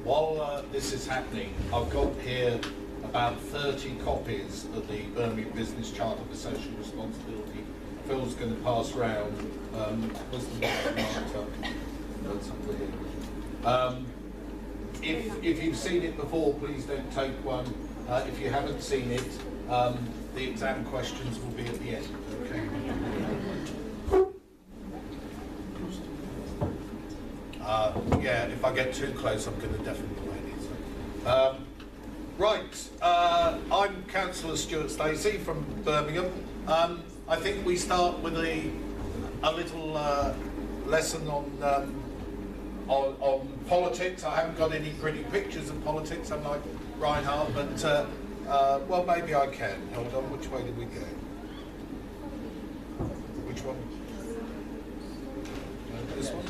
While this is happening, I've got here about 30 copies of the Birmingham Business Charter for Social Responsibility. Phil's going to pass round. Where's the marker? No, it's up here. If you've seen it before, please don't take one. If you haven't seen it, the exam questions will be at the end. Okay. Yeah, if I get too close, I'm going to definitely win it. Right, I'm Councillor Stuart Stacey from Birmingham. I think we start with a little lesson on politics. I haven't got any pretty pictures of politics, unlike Reinhardt, but well, maybe I can. Hold on, which way did we go? Which one? This one?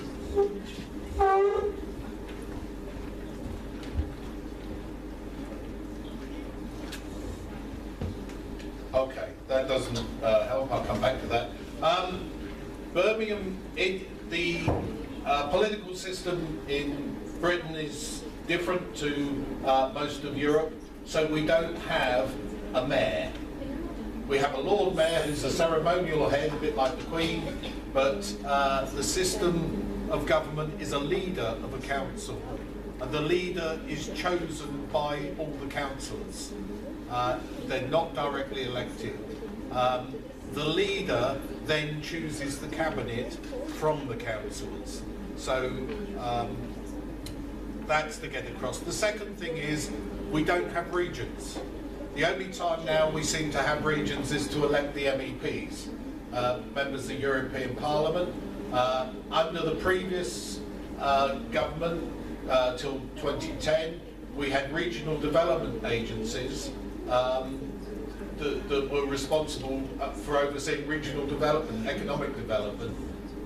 Okay, that doesn't help. I'll come back to that. Birmingham, the political system in Britain is different to most of Europe, so we don't have a mayor. We have a Lord Mayor who's a ceremonial head, a bit like the Queen, but the system of government is a leader of a council, and the leader is chosen by all the councillors. They're not directly elected. The leader then chooses the cabinet from the councillors. So that's to get across. The second thing is we don't have regions. The only time now we seem to have regions is to elect the MEPs, members of the European Parliament. Under the previous government till 2010, we had regional development agencies that were responsible for overseeing regional development, economic development.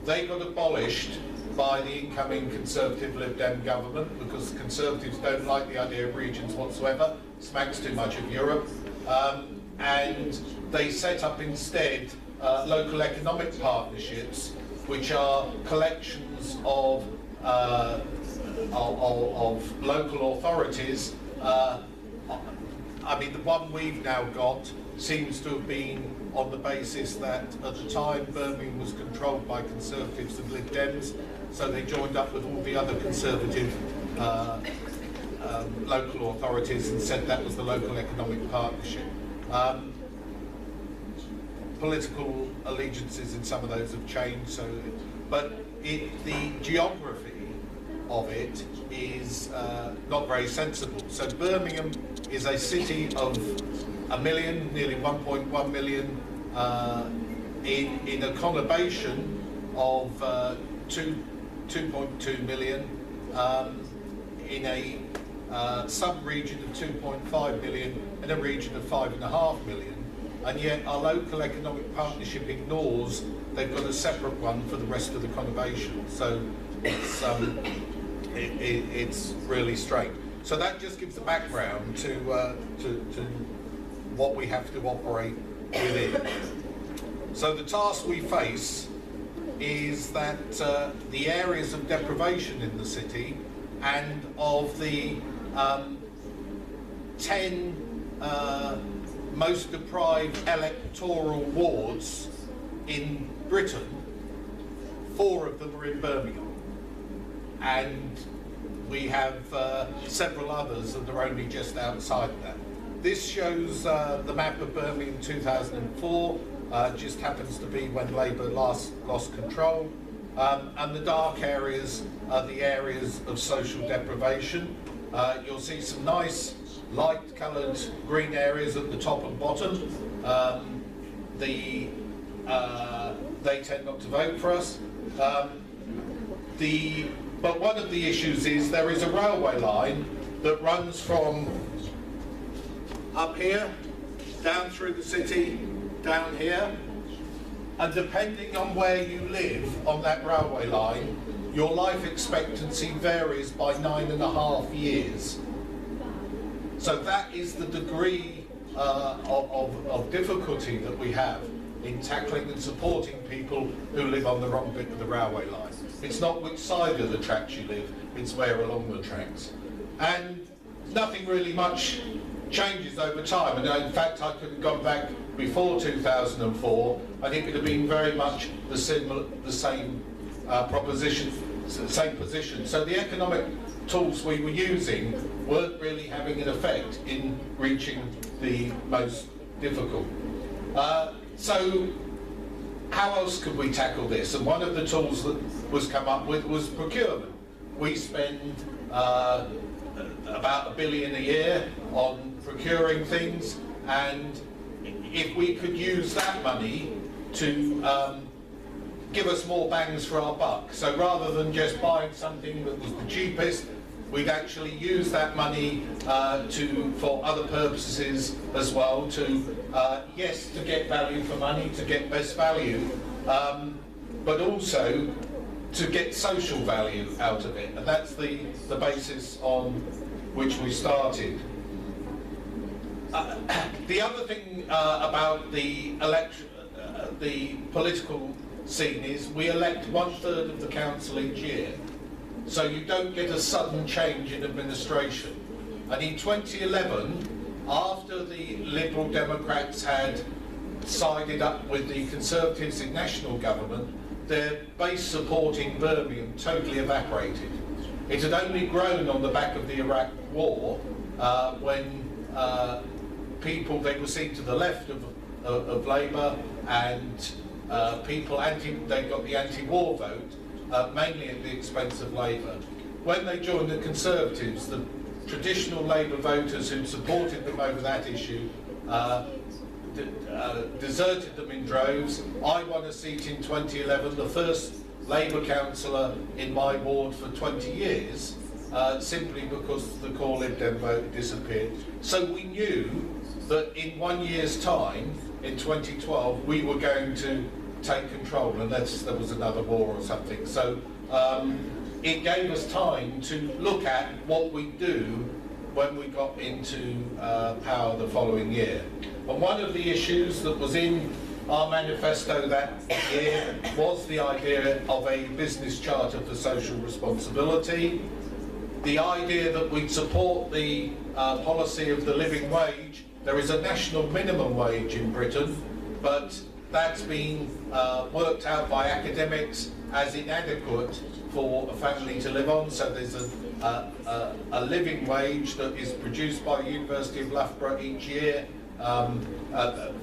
They got abolished by the incoming Conservative Lib Dem government because the Conservatives don't like the idea of regions whatsoever, smacks too much of Europe, and they set up instead local economic partnerships, which are collections of local authorities. I mean, the one we've now got seems to have been on the basis that at the time Birmingham was controlled by Conservatives and Lib Dems, so they joined up with all the other Conservative local authorities and said that was the local economic partnership. Political allegiances in some of those have changed, but the geography of it is not very sensible. So Birmingham is a city of 1 million, nearly 1.1 million, in a conurbation of 2.2 million, in a sub-region of 2.5 million, in a region of 5.5 million, and yet our local economic partnership ignores they've got a separate one for the rest of the conurbation. So it's really strange. So that just gives the background to what we have to operate within. So the task we face is that the areas of deprivation in the city, and of the 10 most deprived electoral wards in Britain, 4 of them are in Birmingham. And we have several others that are only just outside that. This shows the map of Birmingham 2004, just happens to be when Labour last lost control. And the dark areas are the areas of social deprivation. You'll see some nice light coloured green areas at the top and bottom. They tend not to vote for us. But one of the issues is there is a railway line that runs from up here, down through the city, down here, and depending on where you live on that railway line, your life expectancy varies by 9.5 years. So that is the degree of difficulty that we have in tackling and supporting people who live on the wrong bit of the railway line. It's not which side of the tracks you live, it's where along the tracks. and nothing really much changes over time. And in fact, I could have gone back before 2004, and it would have been very much the same proposition, same position. So the economic tools we were using weren't really having an effect in reaching the most difficult. So how else could we tackle this? And one of the tools that was come up with was procurement. We spend about $1 billion a year on procuring things, and if we could use that money to give us more bangs for our buck. So rather than just buying something that was the cheapest, we'd actually use that money for other purposes as well, to yes, to get value for money, to get best value, but also to get social value out of it. And that's the basis on which we started. The other thing about the political scene is we elect 1/3 of the council each year. So you don't get a sudden change in administration. And in 2011, after the Liberal Democrats had sided up with the Conservatives in national government, their base support in Birmingham totally evaporated. It had only grown on the back of the Iraq War, when people, they were seen to the left of Labour, and they got the anti-war vote, mainly at the expense of Labour. When they joined the Conservatives, the traditional Labour voters who supported them over that issue deserted them in droves. I won a seat in 2011, the first Labour councillor in my ward for 20 years, simply because the core Lib Dem vote disappeared. So we knew that in 1 year's time, in 2012, we were going to take control, and there was another war or something. So it gave us time to look at what we do when we got into power the following year. And one of the issues that was in our manifesto that year was the idea of a business charter for social responsibility, the idea that we'd support the policy of the living wage. There is a national minimum wage in Britain, but that's been worked out by academics as inadequate for a family to live on. So there's a living wage that is produced by the University of Loughborough each year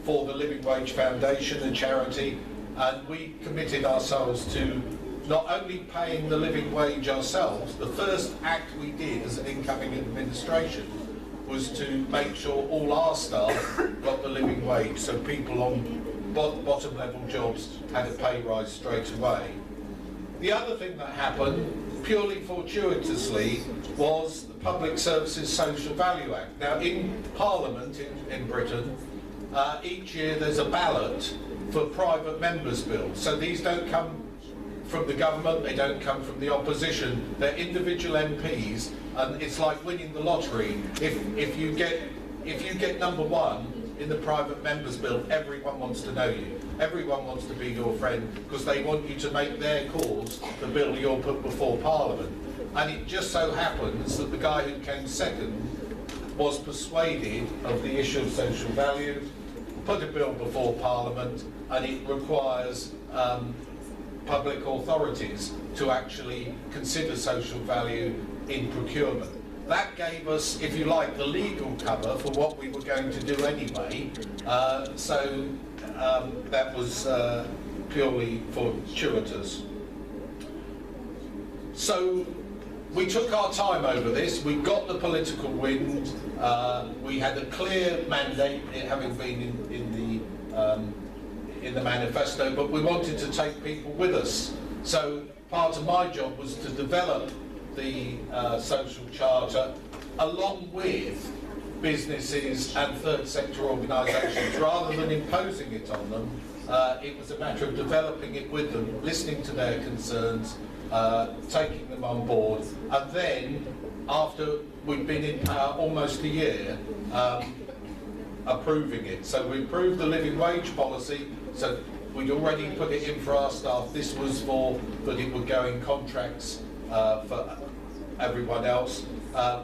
for the Living Wage Foundation, a charity, and we committed ourselves to not only paying the living wage ourselves. The first act we did as an incoming administration was to make sure all our staff got the living wage, so people on bottom level jobs had a pay rise straight away. The other thing that happened, purely fortuitously, was the Public Services Social Value Act. Now in Parliament in Britain, each year there's a ballot for private members' bills. So these don't come from the government, they don't come from the opposition, they're individual MPs, and it's like winning the lottery. If you get number one in the private members bill, everyone wants to know you. Everyone wants to be your friend, because they want you to make their cause the bill you'll put before Parliament. And it just so happens that the guy who came second was persuaded of the issue of social value, put a bill before Parliament, and it requires public authorities to actually consider social value in procurement. That gave us, if you like, the legal cover for what we were going to do anyway. So that was purely fortuitous. So we took our time over this. We got the political wind. We had a clear mandate, it having been in the manifesto, but we wanted to take people with us. So part of my job was to develop the social charter along with businesses and third sector organisations. Rather than imposing it on them, it was a matter of developing it with them, listening to their concerns, taking them on board, and then after we'd been in power almost a year, approving it. So we approved the living wage policy, so we'd already put it in for our staff. This was for that it would go in contracts for everyone else.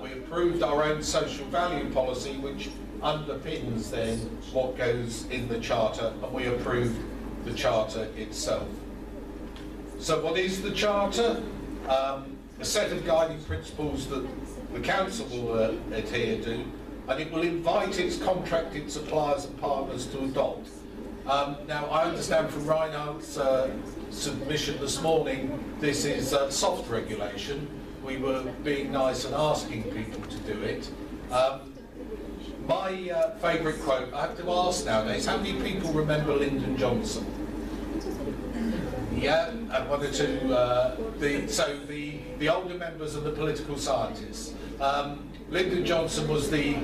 We approved our own social value policy, which underpins then what goes in the Charter, and we approved the Charter itself. So what is the Charter? A set of guiding principles that the Council will adhere to, and it will invite its contracted suppliers and partners to adopt. Now, I understand from Reinhardt's submission this morning, this is soft regulation. We were being nice and asking people to do it. My favourite quote, I have to ask nowadays, how many people remember Lyndon Johnson? Yeah, and one or two, the older members are the political scientists. Lyndon Johnson was the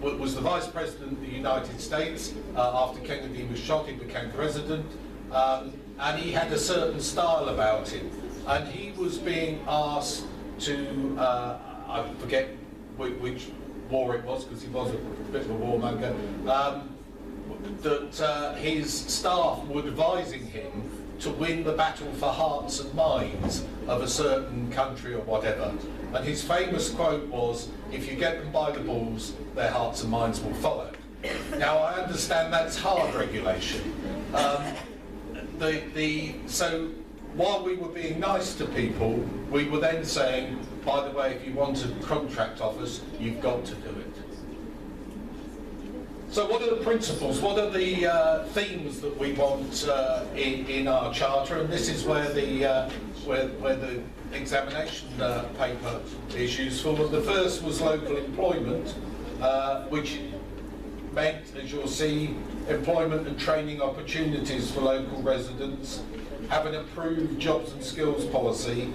Vice President of the United States. After Kennedy was shot, he became president, and he had a certain style about him. And he was being asked to, I forget which war it was, because he was a bit of a warmonger, that his staff were advising him to win the battle for hearts and minds of a certain country or whatever. And his famous quote was, "If you get them by the balls, their hearts and minds will follow." Now, I understand that's hard regulation. So while we were being nice to people, we were then saying, by the way, if you want to contract off us, you've got to do it. So what are the principles? What are the themes that we want in our Charter? And this is where the examination paper is useful. And the first was local employment, which meant, as you'll see, employment and training opportunities for local residents, have an approved jobs and skills policy.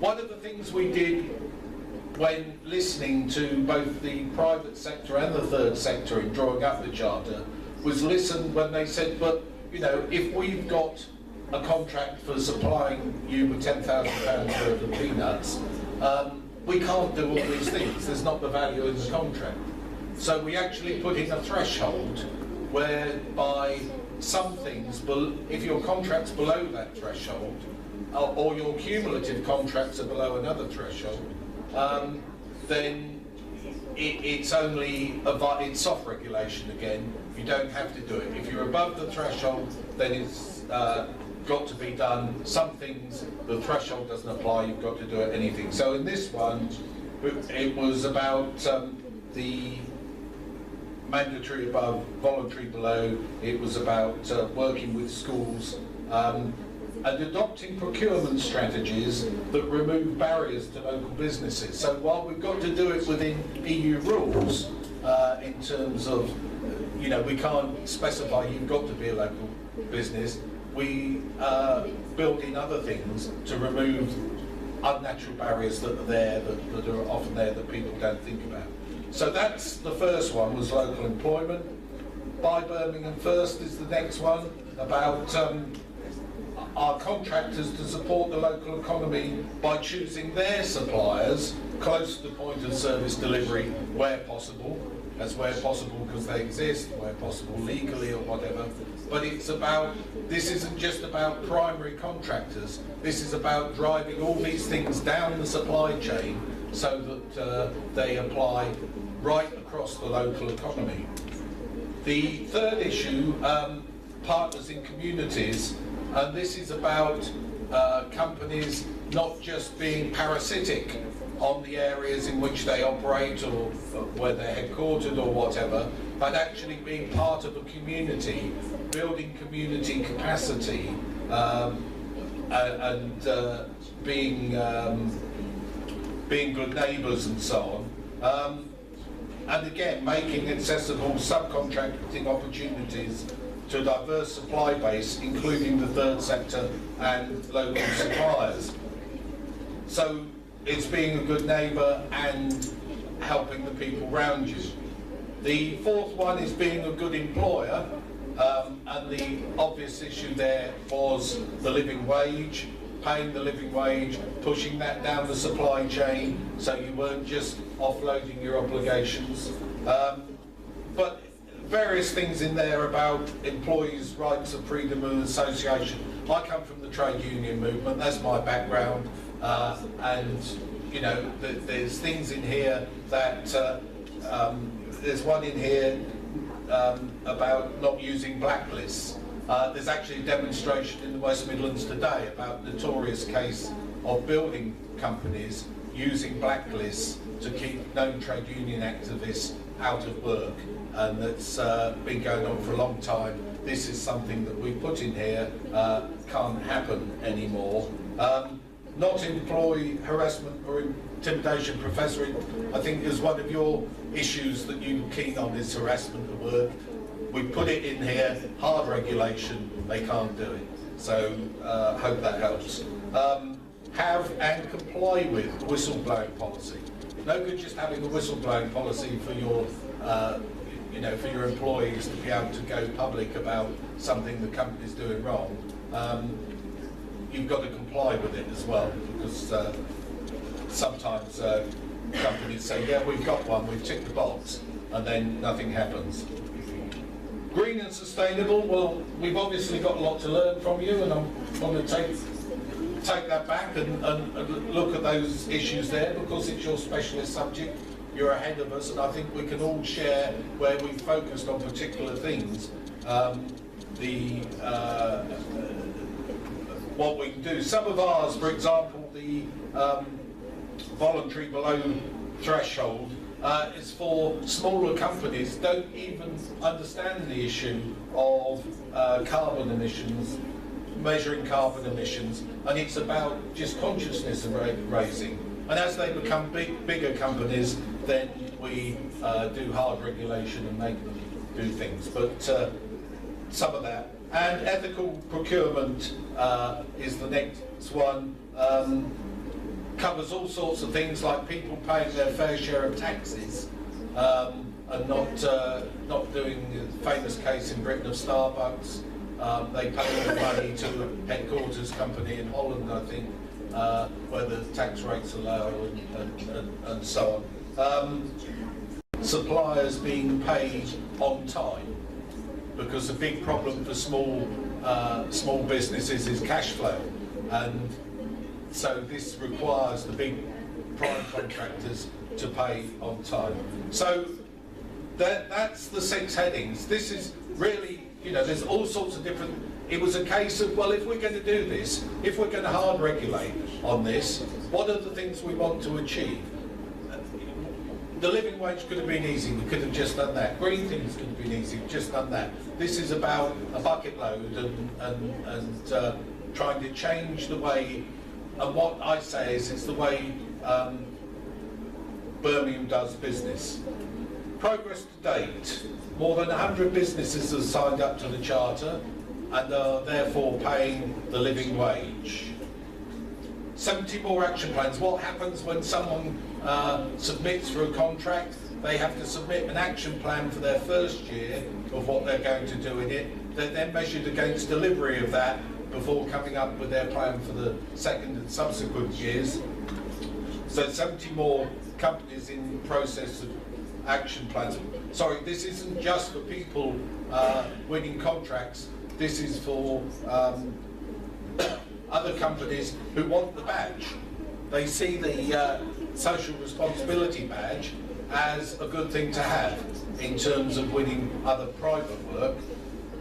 One of the things we did when listening to both the private sector and the third sector in drawing up the Charter was listen when they said, but you know, if we've got a contract for supplying you with £10,000 worth of peanuts, we can't do all these things. There's not the value in the contract. So we actually put in a threshold whereby some things, if your contract's below that threshold, or your cumulative contracts are below another threshold, then it's soft regulation again. You don't have to do it. If you're above the threshold, then it's got to be done. Some things, the threshold doesn't apply, you've got to do it, anything. So in this one, it was about the mandatory above, voluntary below. It was about working with schools and adopting procurement strategies that remove barriers to local businesses. So while we've got to do it within EU rules, in terms of, you know, we can't specify you've got to be a local business, we build in other things to remove unnatural barriers that are there, that are often there that people don't think about. So that's the first one, was local employment. Buy Birmingham First is the next one, about our contractors to support the local economy by choosing their suppliers close to the point of service delivery where possible, as where possible because they exist, where possible legally or whatever. But it's about, this isn't just about primary contractors, this is about driving all these things down the supply chain so that they apply right across the local economy. The third issue, partners in communities, and this is about companies not just being parasitic on the areas in which they operate or where they're headquartered or whatever, but actually being part of a community, building community capacity, and being good neighbours and so on. And again, making accessible subcontracting opportunities to a diverse supply base, including the third sector and local suppliers. So it's being a good neighbour and helping the people around you. The fourth one is being a good employer, and the obvious issue there was the living wage, paying the living wage, pushing that down the supply chain so you weren't just offloading your obligations. But various things in there about employees' rights of freedom of association. I come from the trade union movement, that's my background. and you know, there's things in here that there's one in here about not using blacklists. There's actually a demonstration in the West Midlands today about the notorious case of building companies using blacklists to keep known trade union activists out of work, and that's been going on for a long time. This is something that we put in here, can't happen anymore. Not employ harassment or intimidation. Professor, I think is one of your issues that you're keen on, is harassment at work. We put it in here, hard regulation, they can't do it. So hope that helps. Have and comply with whistleblowing policy. No good just having a whistleblowing policy for your, you know, for your employees to be able to go public about something the company's doing wrong. You've got to comply with it as well, because sometimes companies say, yeah, we've got one, we've ticked the box, and then nothing happens. Green and sustainable, well, we've obviously got a lot to learn from you, and I'm going to take that back and look at those issues there, because it's your specialist subject. You're ahead of us, and I think we can all share where we've focused on particular things, what we can do. Some of ours, for example, the voluntary below threshold, is for smaller companies don't even understand the issue of carbon emissions, measuring carbon emissions, and it's about just consciousness raising. And as they become bigger companies, then we do hard regulation and make them do things. But some of that. And ethical procurement is the next one. Covers all sorts of things like people paying their fair share of taxes, and not doing the famous case in Britain of Starbucks. They pay the money to a headquarters company in Holland, I think, where the tax rates are low, and so on. Suppliers being paid on time, because a big problem for small businesses is cash flow, and so this requires the big prime contractors to pay on time. So that's the 6 headings. This is really, you know, there's all sorts of different. It was a case of, well, if we're going to do this, if we're going to hard regulate on this, what are the things we want to achieve? The living wage could have been easy, we could have just done that. Green things could have been easy, just done that. This is about a bucket load and trying to change the way, and what I say is it's the way Birmingham does business. Progress to date, more than 100 businesses have signed up to the Charter and are therefore paying the living wage. 70 more action plans. What happens when someone submits for a contract? They have to submit an action plan for their first year of what they're going to do in it. They're then measured against delivery of that before coming up with their plan for the second and subsequent years. So 70 more companies in process of action plans. Sorry, this isn't just for people winning contracts. This is for other companies who want the badge. They see the social responsibility badge as a good thing to have in terms of winning other private work.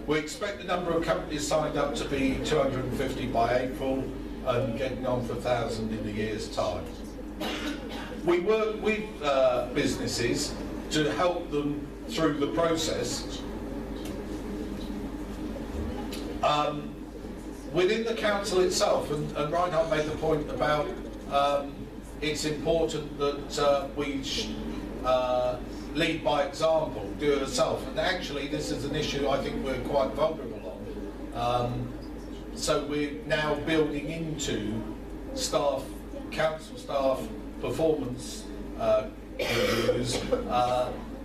We expect the number of companies signed up to be 250 by April and getting on for 1,000 in a year's time. We work with businesses to help them through the process. Within the council itself, and Reinhard made the point about it's important that we lead by example, do it ourselves. And actually this is an issue I think we're quite vulnerable on. So we're now building into staff, council staff performance reviews,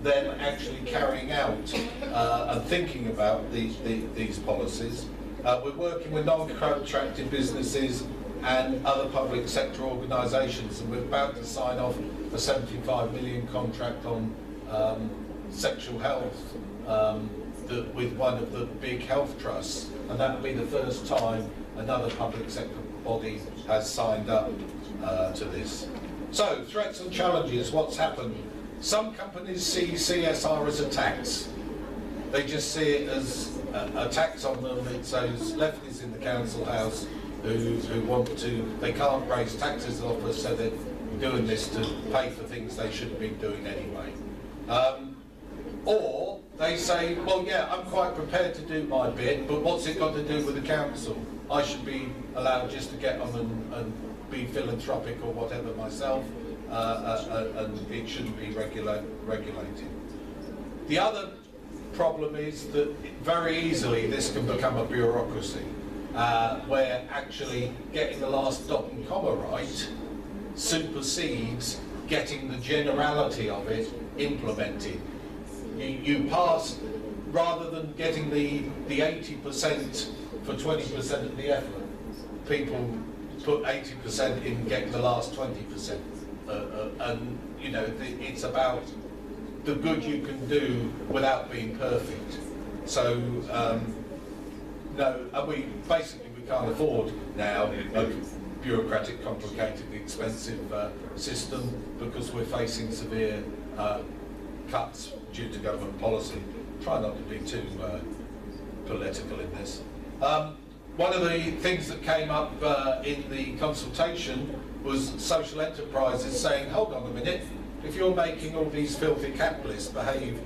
them actually carrying out and thinking about these policies. We're working with non-contracted businesses and other public sector organisations, and we're about to sign off a 75 million contract on sexual health with one of the big health trusts, and that will be the first time another public sector body has signed up to this. So, threats and challenges, what's happened? Some companies see CSR as a tax. They just see it as a tax on them. It's those lefties in the council house who want to, they can't raise taxes off us, so they're doing this to pay for things they shouldn't be doing anyway. Or they say, well, yeah, I'm quite prepared to do my bit, but what's it got to do with the council? I should be allowed just to get on and be philanthropic or whatever myself, and it shouldn't be regulated. The other problem is that very easily this can become a bureaucracy, where actually getting the last dot and comma right supersedes getting the generality of it implemented. You pass, rather than getting the 80% for 20% of the effort, people put 80% in getting the last 20%. And you know, it's about the good you can do without being perfect. So no, we can't afford now a bureaucratic, complicated, expensive system, because we're facing severe cuts due to government policy. Try not to be too political in this. One of the things that came up in the consultation was social enterprises saying, hold on a minute, if you're making all these filthy capitalists behave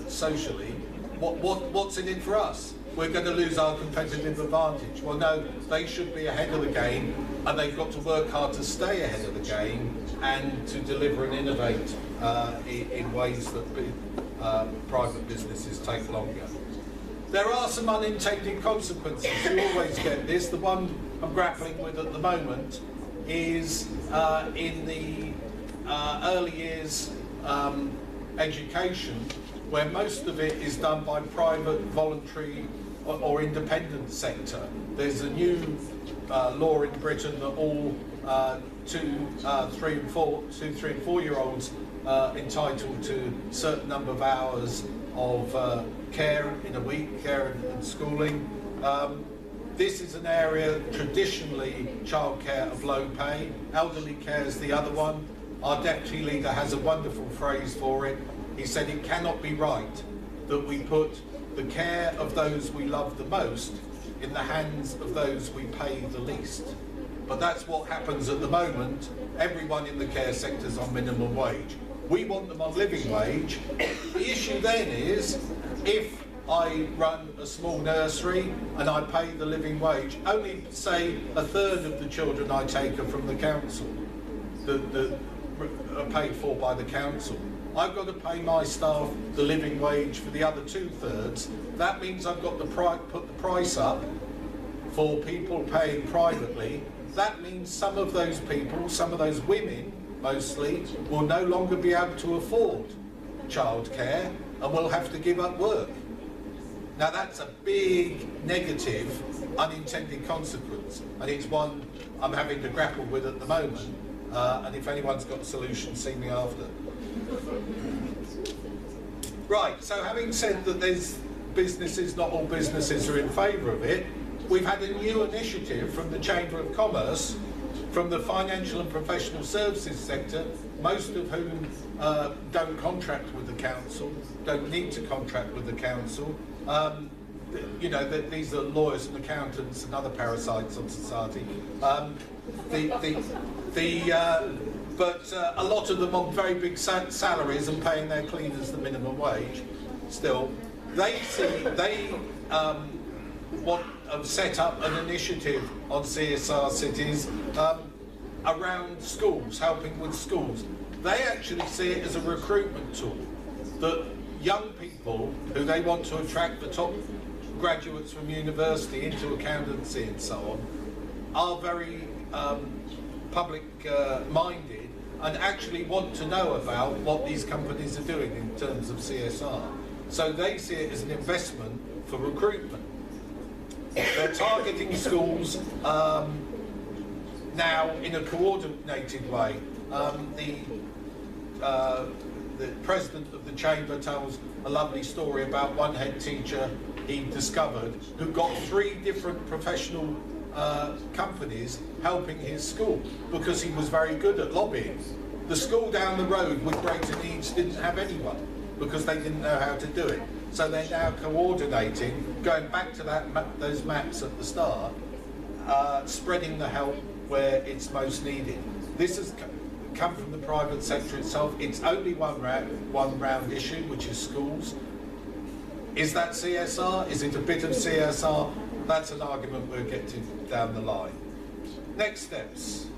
socially, what's in it for us? We're going to lose our competitive advantage. Well, no, they should be ahead of the game, and they've got to work hard to stay ahead of the game and to deliver and innovate in ways that private businesses take longer. There are some unintended consequences. You always get this. The one I'm grappling with at the moment is in the early years education, where most of it is done by private, voluntary or independent sector. There's a new law in Britain that all 2, 3 and 4-year-olds entitled to a certain number of hours of care in a week, care and schooling. This is an area traditionally childcare of low pay. Elderly care is the other one. Our deputy leader has a wonderful phrase for it. He said it cannot be right that we put the care of those we love the most in the hands of those we pay the least. But that's what happens at the moment. Everyone in the care sector is on minimum wage. We want them on living wage. The issue then is, if I run a small nursery and I pay the living wage, only say a third of the children I take are from the council, that are paid for by the council. I've got to pay my staff the living wage for the other 2/3. That means I've got to put the price up for people paying privately. That means some of those people, some of those women mostly, will no longer be able to afford childcare and will have to give up work. Now that's a big negative unintended consequence, and it's one I'm having to grapple with at the moment, and if anyone's got a solution, see me after. Right, so having said that there's businesses, not all businesses are in favour of it, we've had a new initiative from the Chamber of Commerce, from the financial and professional services sector, most of whom don't contract with the council, don't need to contract with the council. You know, these are lawyers and accountants and other parasites on society. But a lot of them on very big salaries and paying their cleaners the minimum wage. Still, they have set up an initiative on CSR cities around schools, helping with schools. They actually see it as a recruitment tool, that young people who they want to attract, the top graduates from university into accountancy and so on, are very public minded and actually want to know about what these companies are doing in terms of CSR. So they see it as an investment for recruitment. They're targeting schools now in a coordinated way. The president of the chamber tells a lovely story about one head teacher he discovered who got 3 different professional companies helping his school because he was very good at lobbying. The school down the road with greater needs didn't have anyone because they didn't know how to do it. So they're now coordinating, going back to those maps at the start, spreading the help where it's most needed. This has come from the private sector itself. It's only one round issue, which is schools. Is that CSR? Is it a bit of CSR? That's an argument we'll get to down the line. Next steps.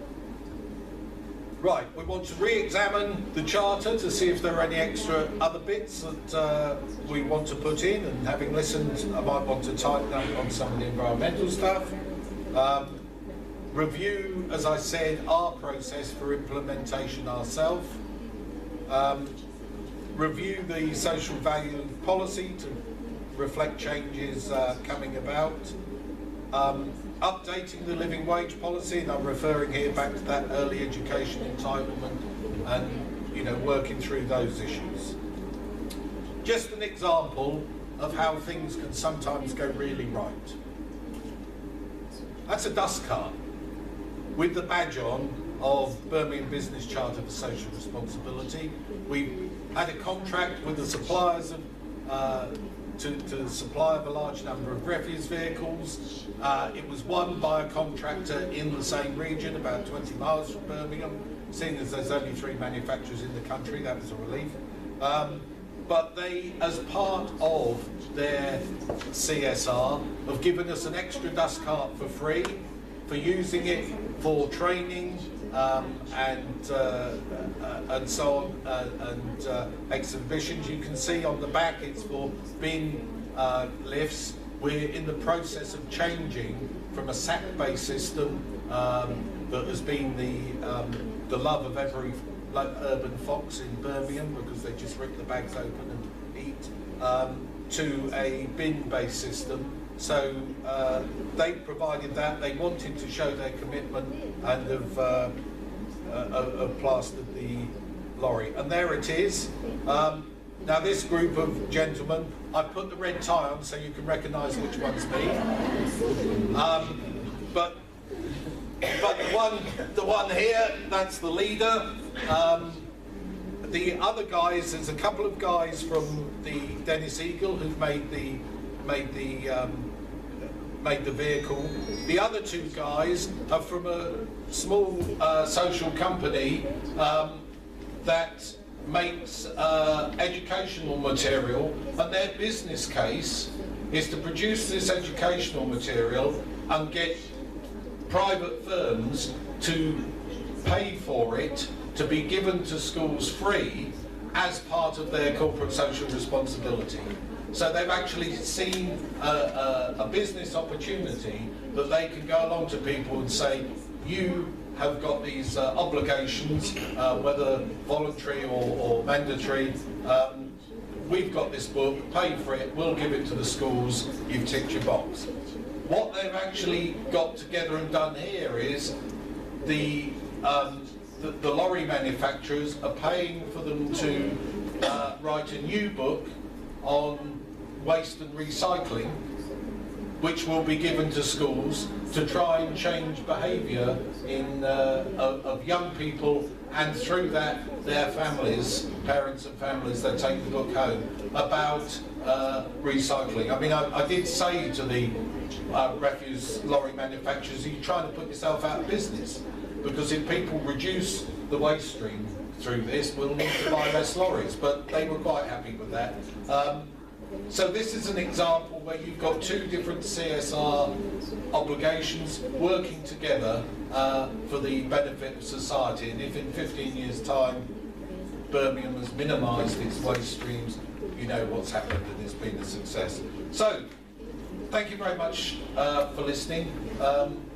Right, we want to re-examine the charter to see if there are any extra other bits that we want to put in, and having listened, I might want to tighten up on some of the environmental stuff. Review, as I said, our process for implementation ourselves. Review the social value policy to reflect changes coming about. Updating the living wage policy, and I'm referring here back to that early education entitlement and working through those issues. Just an example of how things can sometimes go really right. That's a dust cart with the badge on of Birmingham Business Charter for Social Responsibility. We had a contract with the suppliers of to supply of a large number of refuse vehicles. It was won by a contractor in the same region, about 20 miles from Birmingham. Seeing as there's only 3 manufacturers in the country, that was a relief. But they, as part of their CSR, have given us an extra dust cart for free for using it for training and so on, and exhibitions. You can see on the back it's for bin lifts. We're in the process of changing from a sack-based system that has been the love of every urban fox in Birmingham, because they just rip the bags open and eat, to a bin-based system. So they provided that. They wanted to show their commitment and have plastered the lorry. And there it is. Now this group of gentlemen, I put the red tie on so you can recognise which one's me. But the one here, that's the leader. The other guys, there's a couple of guys from the Dennis Eagle who've made the vehicle. The other 2 guys are from a small social company that makes educational material, and their business case is to produce this educational material and get private firms to pay for it to be given to schools free as part of their corporate social responsibility. So they've actually seen a business opportunity that they can go along to people and say, you have got these obligations, whether voluntary or mandatory. We've got this book, pay for it, we'll give it to the schools, you've ticked your box. What they've actually got together and done here is the lorry manufacturers are paying for them to write a new book on waste and recycling, which will be given to schools to try and change behaviour of young people, and through that their families, parents and families, that take the book home about recycling. I mean, I did say to the refuse lorry manufacturers, you're trying to put yourself out of business, because if people reduce the waste stream through this, we'll need to buy less lorries. But they were quite happy with that. So this is an example where you've got 2 different CSR obligations working together for the benefit of society. And if in 15 years' time Birmingham has minimised its waste streams, you know what's happened, and it's been a success. So thank you very much for listening,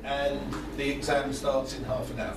and the exam starts in half an hour.